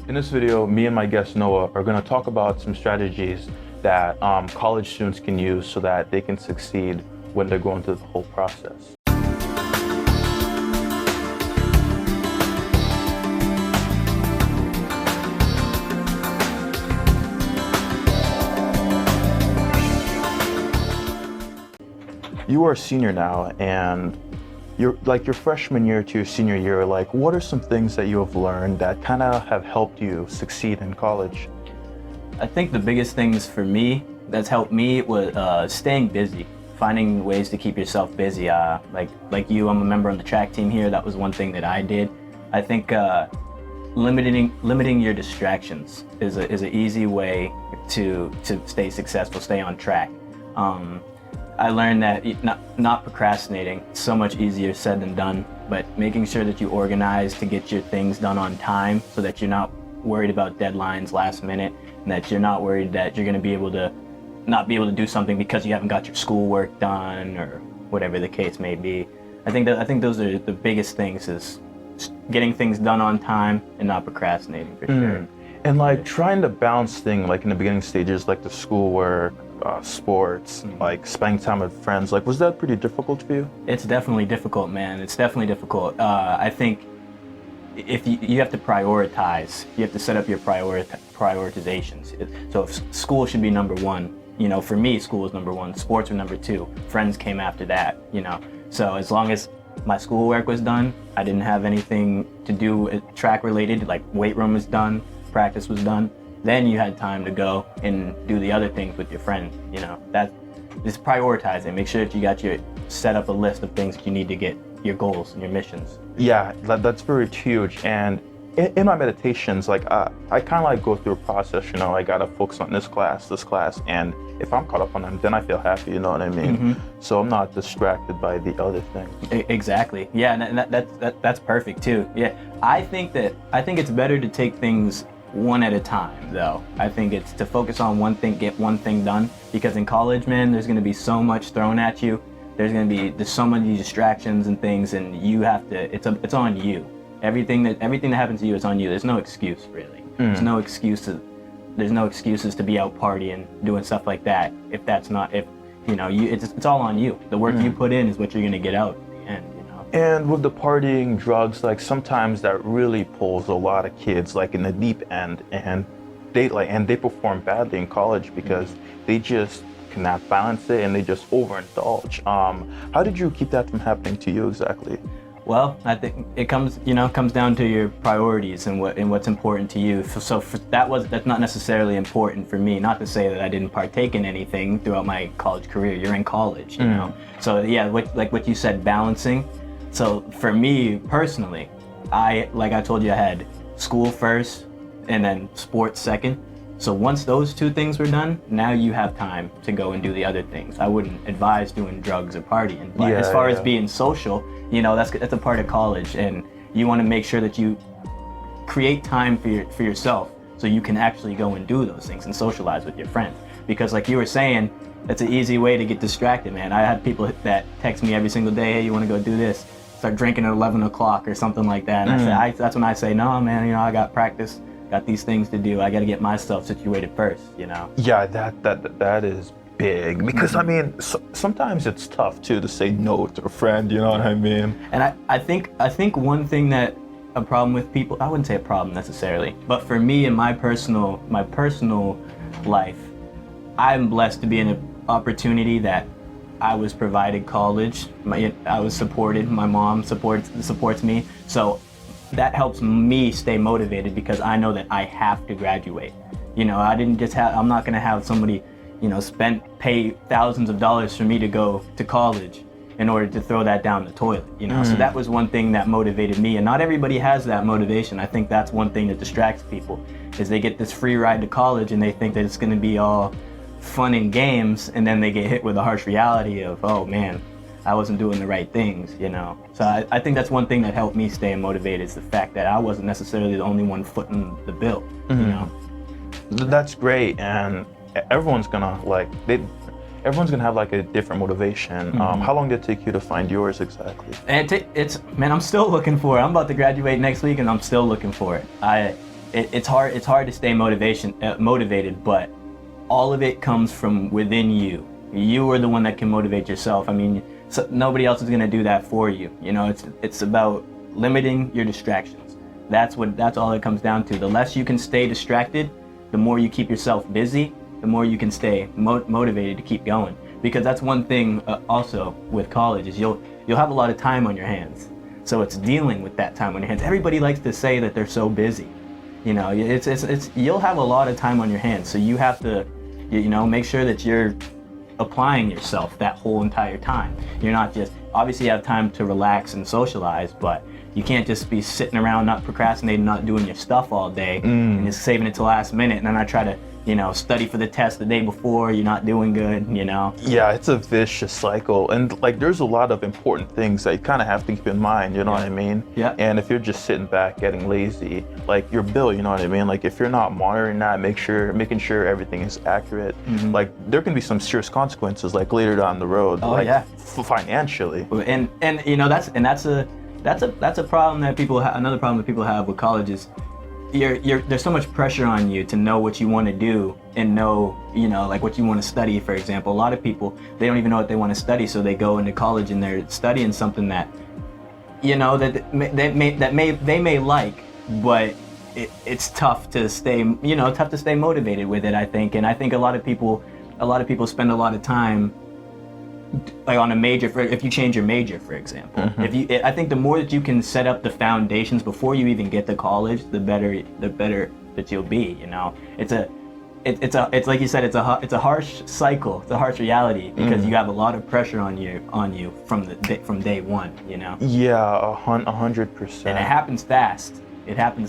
In this video, me and my guest Noah are going to talk about some strategies that college students can use so that they can succeed when they're going through the whole process. You are a senior now, and your freshman year to your senior year, what are some things that you have learned that kind of have helped you succeed in college? I think the biggest things for me that's helped me was staying busy, finding ways to keep yourself busy. Like you, I'm a member on the track team here. That was one thing that I did. I think limiting your distractions is an easy way to stay successful, stay on track. I learned that not procrastinating, it's so much easier said than done, but making sure that you organize to get your things done on time so that you're not worried about deadlines last minute, and that you're not worried that you're going to be able to not be able to do something because you haven't got your schoolwork done or whatever the case may be. I think those are the biggest things, is getting things done on time and not procrastinating for sure. And trying to balance things in the beginning stages, like the schoolwork, sports, spending time with friends, was that pretty difficult for you? It's definitely difficult, man. It's definitely difficult. I think if you have to prioritize, you have to set up your prioritizations. So if school should be number one, for me, school was number one, sports were number two, friends came after that, So as long as my schoolwork was done, I didn't have anything to do track related, like weight room was done, practice was done, then you had time to go and do the other things with your friends. That is prioritizing. Make sure that you set up a list of things that you need to get your goals and your missions. Yeah, that's very huge. And in my meditations, I kind of go through a process. I gotta focus on this class, and if I'm caught up on them, then I feel happy. You know what I mean? Mm-hmm. So I'm not distracted by the other things. Exactly. Yeah, and that's perfect too. Yeah, I think it's better to take things one at a time, though. I think it's to focus on one thing, get one thing done, because in college, man, there's going to be so much thrown at you. There's so many distractions and things, and you have to. It's on you. Everything that happens to you is on you. There's no excuse, really. There's no excuses. There's no excuses to be out partying, doing stuff like that. It's all on you. The work you put in is what you're going to get out at the end. And with the partying, drugs, sometimes that really pulls a lot of kids in the deep end, and they perform badly in college because they just cannot balance it and they just overindulge. How did you keep that from happening to you exactly? Well, I think it comes down to your priorities and what's important to you. So that's not necessarily important for me. Not to say that I didn't partake in anything throughout my college career. You're in college, you know. So yeah, what you said, balancing. So for me personally, I told you, I had school first and then sports second. So once those two things were done, now you have time to go and do the other things. I wouldn't advise doing drugs or partying. But as far as being social, that's a part of college, and you want to make sure that you create time for yourself so you can actually go and do those things and socialize with your friends. Because like you were saying, that's an easy way to get distracted, man. I had people that text me every single day, hey, you want to go do this? Start drinking at 11 o'clock or something like that. And that's when I say, no, man, I got practice, got these things to do. I got to get myself situated first, Yeah, that is big, because sometimes it's tough too to say no to a friend, you know what I mean? And I think one thing that a problem with people, I wouldn't say a problem necessarily, but for me in my personal life, I'm blessed to be in an opportunity that I was provided college. I was supported. My mom supports me. So that helps me stay motivated, because I know that I have to graduate. I'm not going to have somebody, pay thousands of dollars for me to go to college in order to throw that down the toilet, So that was one thing that motivated me, and not everybody has that motivation. I think that's one thing that distracts people, is they get this free ride to college and they think that it's going to be all fun and games, and then they get hit with the harsh reality of, oh man, I wasn't doing the right things, So I think that's one thing that helped me stay motivated, is the fact that I wasn't necessarily the only one footing the bill, That's great, and everyone's gonna have a different motivation. How long did it take you to find yours exactly? And I'm still looking for it. I'm about to graduate next week, and I'm still looking for it. it's hard to stay motivated, but all of it comes from within you. You are the one that can motivate yourself. I mean, nobody else is going to do that for you. You know, it's about limiting your distractions. That's all it comes down to. The less you can stay distracted, the more you keep yourself busy, the more you can stay motivated to keep going. Because that's one thing also with college is you'll have a lot of time on your hands. So it's dealing with that time on your hands. Everybody likes to say that they're so busy. You know, it's you'll have a lot of time on your hands. So you have to, you know, make sure that you're applying yourself that whole entire time. You're not just, obviously you have time to relax and socialize, but you can't just be sitting around not procrastinating, not doing your stuff all day and just saving it to the last minute and then I try to, you know, study for the test the day before, you're not doing good, you know? Yeah, it's a vicious cycle. And like, there's a lot of important things that you kind of have to keep in mind, you know what I mean? Yeah. And if you're just sitting back getting lazy, like your bill, you know what I mean? Like if you're not monitoring that, making sure everything is accurate, like there can be some serious consequences like later down the road, financially. And you know, that's a problem that people have. Another problem that people have with college is there's so much pressure on you to know what you want to do and know, you know, like what you want to study, for example. A lot of people, they don't even know what they want to study, so they go into college and they're studying something that, you know, that they may like, but it's tough to stay, you know, tough to stay motivated with it, I think. And I think a lot of people spend a lot of time like on a major, if you change your major, for example. I think the more that you can set up the foundations before you even get to college, the better that you'll be, you know. It's like you said, it's a harsh cycle, it's a harsh reality because you have a lot of pressure on you from day one, you know. Yeah, 100%. And it happens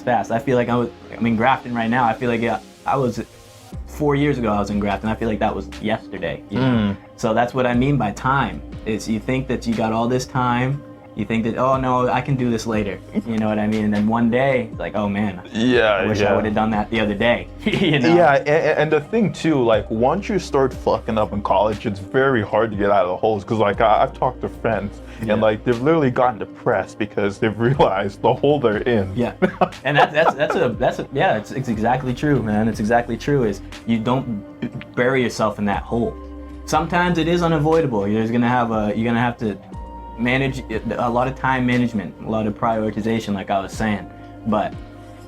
fast. I feel like I'm in Grafton right now. I feel like I was 4 years ago I was in Grafton. I feel like that was yesterday, you know? So that's what I mean by time. Is you think that you got all this time, you think that, oh no, I can do this later, you know what I mean? And then one day, it's like, oh man, I wish I would have done that the other day, you know? Yeah, and the thing too, like once you start fucking up in college, it's very hard to get out of the holes. Cause like I've talked to friends and like they've literally gotten depressed because they've realized the hole they're in. Yeah, and it's exactly true, man. It's exactly true. Is you don't bury yourself in that hole. Sometimes it is unavoidable. You're gonna have to manage a lot of time management, a lot of prioritization, like I was saying. But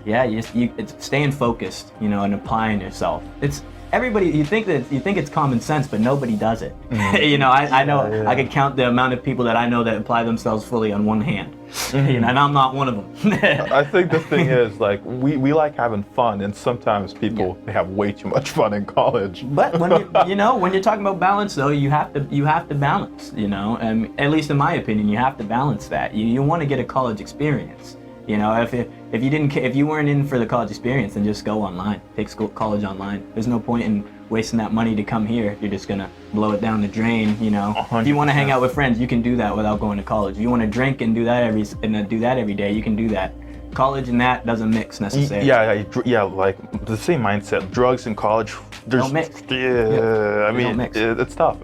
yeah, it's staying focused, you know, and applying yourself. It's everybody. You think it's common sense, but nobody does it. You know, I know. Yeah. I could count the amount of people that I know that apply themselves fully on one hand. You know, and I'm not one of them. I think the thing is, like, we like having fun, and sometimes people they have way too much fun in college. But when when you're talking about balance, though, you have to balance. You know, and at least in my opinion, you have to balance that. You want to get a college experience. You know, if you weren't in for the college experience, then just go online, take college online. There's no point in wasting that money to come here. You're just gonna blow it down the drain. You know, 100%. If you want to hang out with friends, you can do that without going to college. If you want to drink and do that every day, you can do that. College and that doesn't mix necessarily. Yeah, like the same mindset. Drugs in college, don't mix. Yeah, I mean, it's tough.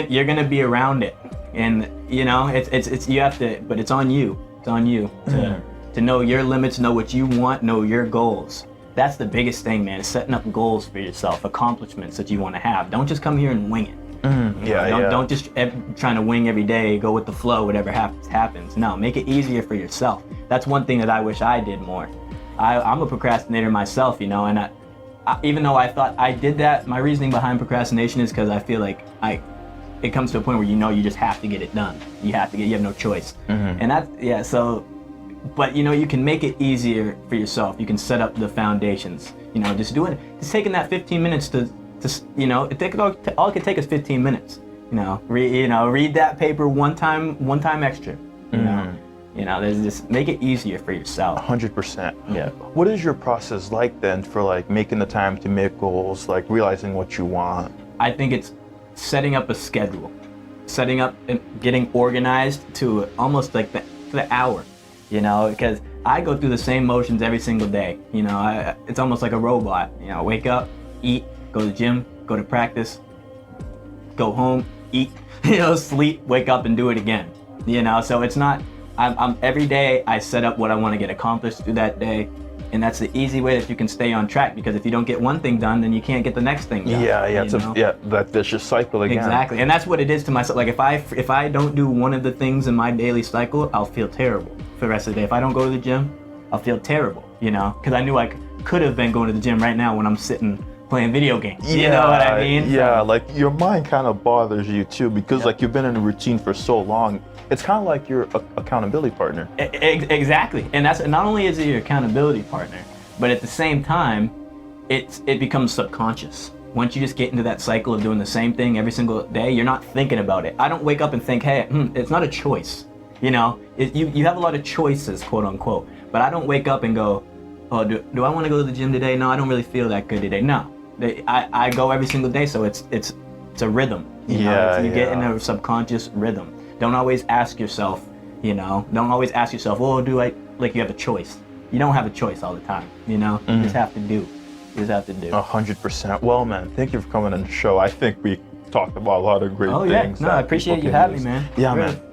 You're gonna be around it, and you know, you have to, but it's on you. It's on you to know your limits, know what you want, know your goals. That's the biggest thing, man, is setting up goals for yourself, accomplishments that you want to have. Don't just come here and wing it. Don't just trying to wing every day, go with the flow, whatever happens. No, make it easier for yourself. That's one thing that I wish I did more. I'm a procrastinator myself, you know, and I, even though I thought I did that, my reasoning behind procrastination is because I feel like it comes to a point where you just have to get it done. You have no choice. And so, but you know, you can make it easier for yourself. You can set up the foundations, you know, just do it. Just taking that 15 minutes to you know, all it could take is 15 minutes, you know, read that paper one time extra, you know, there's just make it easier for yourself. 100%. Yeah. What is your process like then for like making the time to make goals, like realizing what you want? I think it's setting up a schedule, setting up and getting organized to almost like the hour, you know, because I go through the same motions every single day. You know, it's almost like a robot. You know, wake up, eat, go to the gym, go to practice, go home, eat, you know, sleep, wake up and do it again. You know, so it's not, I'm every day I set up what I want to get accomplished through that day, And that's the easy way that you can stay on track, because if you don't get one thing done, then you can't get the next thing done. That vicious cycle again. Exactly, and that's what it is to myself. Like if I don't do one of the things in my daily cycle, I'll feel terrible for the rest of the day. If I don't go to the gym, I'll feel terrible, because I knew I could have been going to the gym right now when I'm sitting playing video games. You know what I mean? Yeah, like your mind kind of bothers you too, because like you've been in a routine for so long. It's kind of like your accountability partner. Exactly, and that's not only is it your accountability partner, but at the same time, it becomes subconscious. Once you just get into that cycle of doing the same thing every single day, you're not thinking about it. I don't wake up and think, hey, it's not a choice. You have a lot of choices, quote unquote, but I don't wake up and go, oh, do I want to go to the gym today? No, I don't really feel that good today. No, I go every single day, so it's a rhythm. You get in a subconscious rhythm. Don't always ask yourself, oh, you have a choice. You don't have a choice all the time, You just have to do. 100%. Well, man, thank you for coming on the show. I think we talked about a lot of great things. I appreciate you having me, man. Yeah, really. man.